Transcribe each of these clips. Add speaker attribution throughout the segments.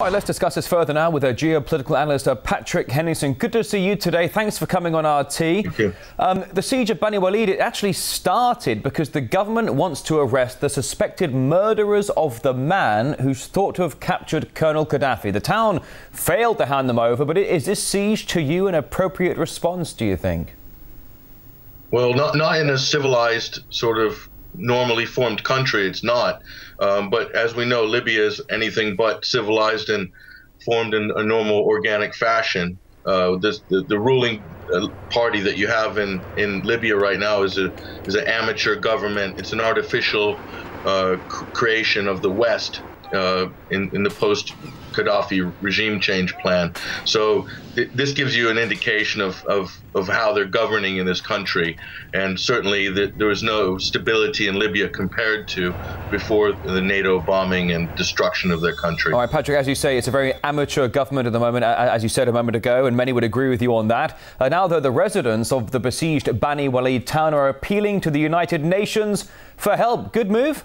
Speaker 1: All right, let's discuss this further now with our geopolitical analyst, Patrick Henningsen. Good to see you today. Thanks for coming on RT.
Speaker 2: Thank you.
Speaker 1: The siege of Bani Walid, it actually started because the government wants to arrest the suspected murderers of the man who's thought to have captured Colonel Gaddafi. The town failed to hand them over, but is this siege to you an appropriate response, do you think?
Speaker 2: Well, not in a civilized sort of normally formed country, it's not. But as we know, Libya is anything but civilized and formed in a normal organic fashion. The ruling party that you have in Libya right now is an amateur government. It's an artificial creation of the West in the post-Gaddafi regime change plan. So this gives you an indication of how they're governing in this country. And certainly there is no stability in Libya compared to before the NATO bombing and destruction of their country.
Speaker 1: All right, Patrick, as you say, it's a very amateur government at the moment, as you said a moment ago, and many would agree with you on that. Now, though, the residents of the besieged Bani Walid town are appealing to the United Nations for help. Good move?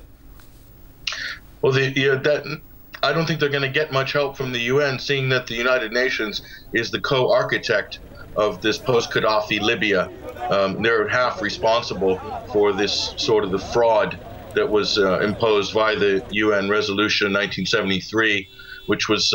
Speaker 2: Well, I don't think they're going to get much help from the UN, seeing that the United Nations is the co-architect of this post-Gaddafi Libya. They're half responsible for this sort of the fraud that was imposed via the UN Resolution 1973, which was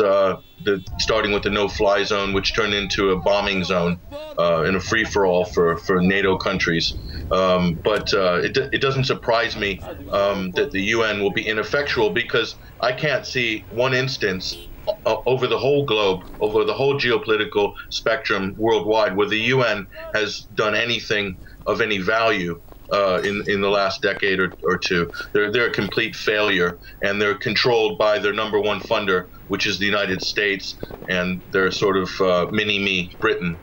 Speaker 2: starting with the no-fly zone, which turned into a bombing zone and a free-for-all for NATO countries. But it doesn't surprise me that the UN will be ineffectual, because I can't see one instance over the whole globe, over the whole geopolitical spectrum worldwide, where the UN has done anything of any value in the last decade or two. They're a complete failure, and they're controlled by their number one funder, which is the United States, and they're sort of mini-me Britain.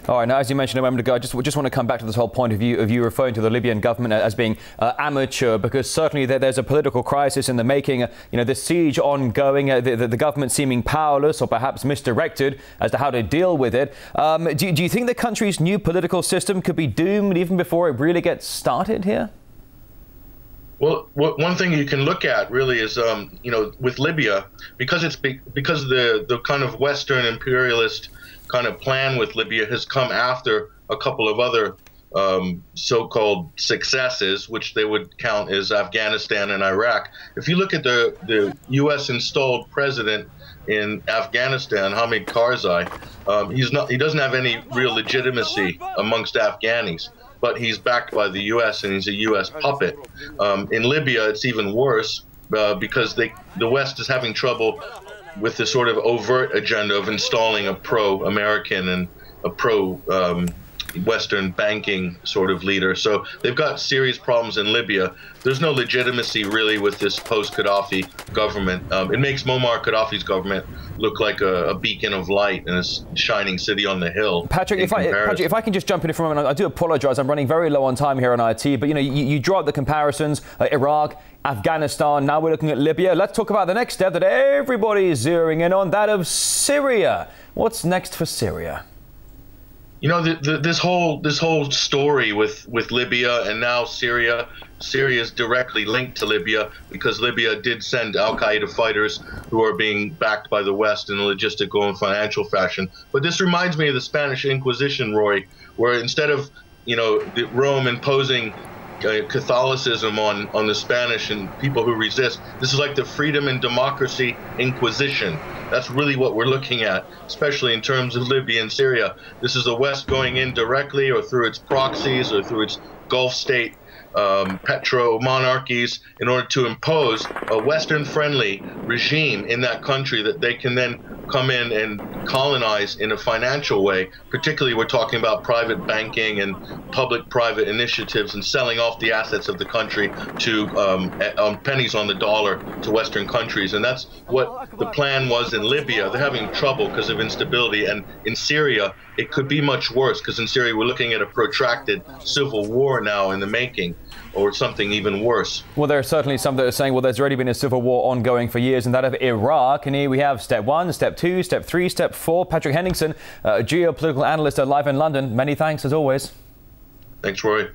Speaker 1: All right, now, as you mentioned a moment ago, I just want to come back to this whole point of you referring to the Libyan government as being amateur, because certainly there's a political crisis in the making. You know, the siege ongoing, the government seeming powerless or perhaps misdirected as to how to deal with it. Do you think the country's new political system could be doomed even before it really gets started here?
Speaker 2: Well, one thing you can look at really is, you know, with Libya, because the kind of Western imperialist kind of plan with Libya has come after a couple of other so-called successes, which they would count as Afghanistan and Iraq. If you look at the U.S. installed president in Afghanistan, Hamid Karzai, he doesn't have any real legitimacy amongst Afghanis, but he's backed by the U.S. and he's a U.S. puppet. In Libya, it's even worse because the West is having trouble with the sort of overt agenda of installing a pro-American and a pro-Western banking sort of leader. So they've got serious problems in Libya. There's no legitimacy really with this post-Gaddafi government. It makes Muammar Gaddafi's government look like a beacon of light in a shining city on the hill.
Speaker 1: Patrick, if I can just jump in for a moment, I do apologize. I'm running very low on time here on IT, but you know, you draw up the comparisons, Iraq, Afghanistan, now we're looking at Libya. Let's talk about the next step that everybody is zeroing in on, that of Syria. What's next for Syria? You know,
Speaker 2: this whole story with Libya and now Syria is directly linked to Libya, because Libya did send al-Qaeda fighters who are being backed by the West in a logistical and financial fashion. But this reminds me of the Spanish Inquisition, Roy, where instead of, you know, Rome imposing Catholicism on the Spanish and people who resist, this is like the freedom and democracy Inquisition. That's really what we're looking at, especially in terms of Libya and Syria. This is the West going in directly or through its proxies or through its Gulf state petro monarchies in order to impose a Western-friendly regime in that country that they can then come in and colonize in a financial way. Particularly, we're talking about private banking and public-private initiatives and selling off the assets of the country to pennies on the dollar to Western countries. And that's what the plan was in Libya. They're having trouble because of instability. And in Syria, it could be much worse, because in Syria, we're looking at a protracted civil war now in the making, or something even worse. Well, there are certainly some that are saying, well, there's already been a civil war ongoing for years, and that of Iraq. And here we have step 1, step 2, step 3, step 4. Patrick Henningsen, geopolitical analyst at Live in London. Many thanks, as always. Thanks, Roy.